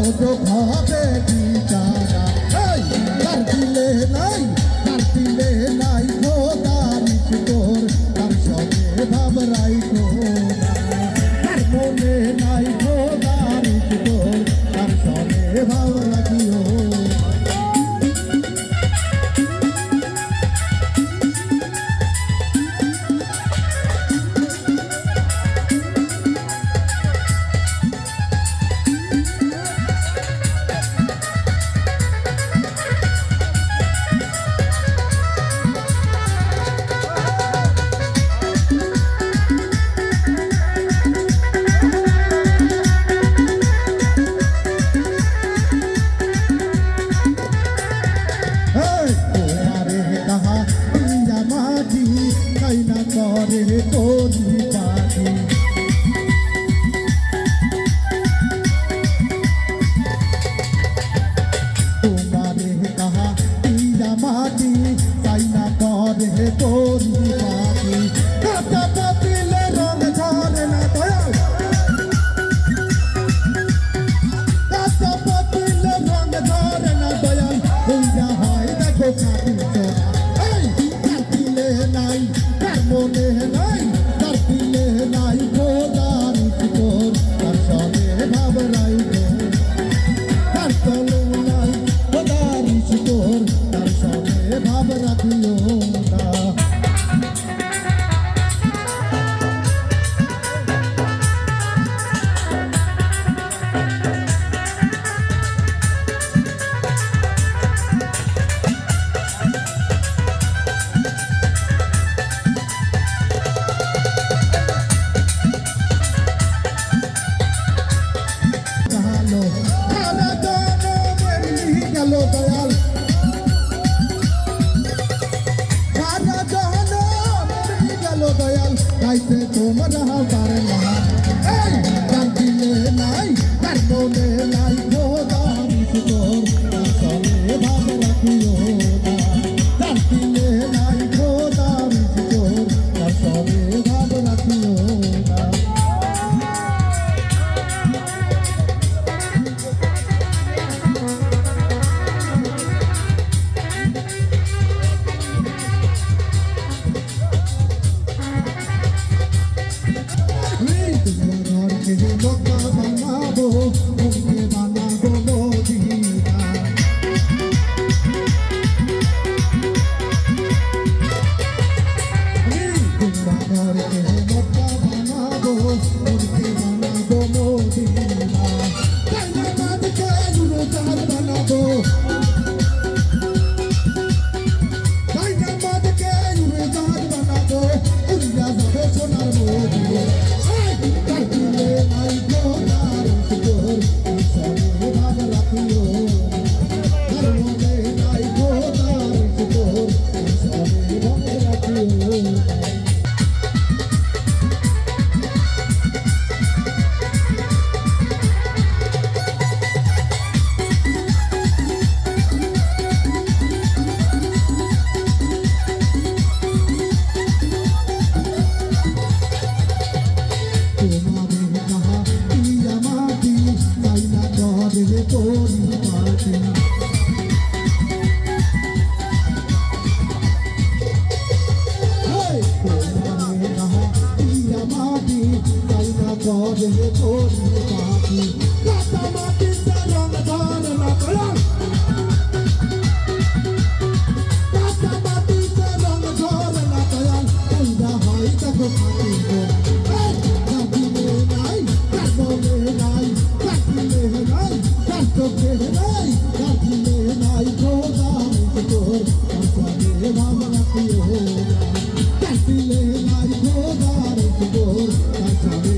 হবে ঠিকানা তার দিলে নাই খোদারিস তোর তার সঙ্গে ভাব রাইখো না তার মনে নাই খোদারিস তোর তার সঙ্গে ভাব রাখিও করে তোরি পাখি তোমারে কাহা ইয়া মাটি তাই না করে তোরি পাখি কাটা পাতিলে রং ঝরে না দয়াল কাটা পাতিলে রং ঝরে না দয়াল হইয়া হয় দেখো কাটি চোরা কাটিলে নাই মনে নাই তার দিলে নাই খোদারিস তোর তার সঙ্গে ভাব রাইখো তার তলে নাই খোদারিস তোর তার সঙ্গে ভাব রাখিও না দয়াল সারা জাহান গেল দয়াল তাইতে তোমরা পারে না তার দিলে নাই তার মনে নাই খোদারিস তোর তার সঙ্গে ভাব রাখিও না তার দিলে নাই খোদারিস তোর তার সঙ্গে ভাব রাখিও না লোকা বানাবো মুখে বানাবো মদিনা লোকা বানাবো মুখে বানাবো মদিনা কাইনা বাদকে রোজার বানাবো কাইনা বাদকে রোজার বানাবো উড়িয়া যাবে সোনার মদিনা করে তোরি পাখি কাটা মাটিতে রং ধরে না দয়াল কাটা মাটিতে রং ধরে না দয়াল কইরা হয় দেখো খাটি কাটিলে নাই কাটলে নাই কাটিলে নাই কাটলে নাই কাটিলে নাই খোদারিস তোর আসলে ভাব রাখিও কাটিলে নাই খোদারিস তোর আসলে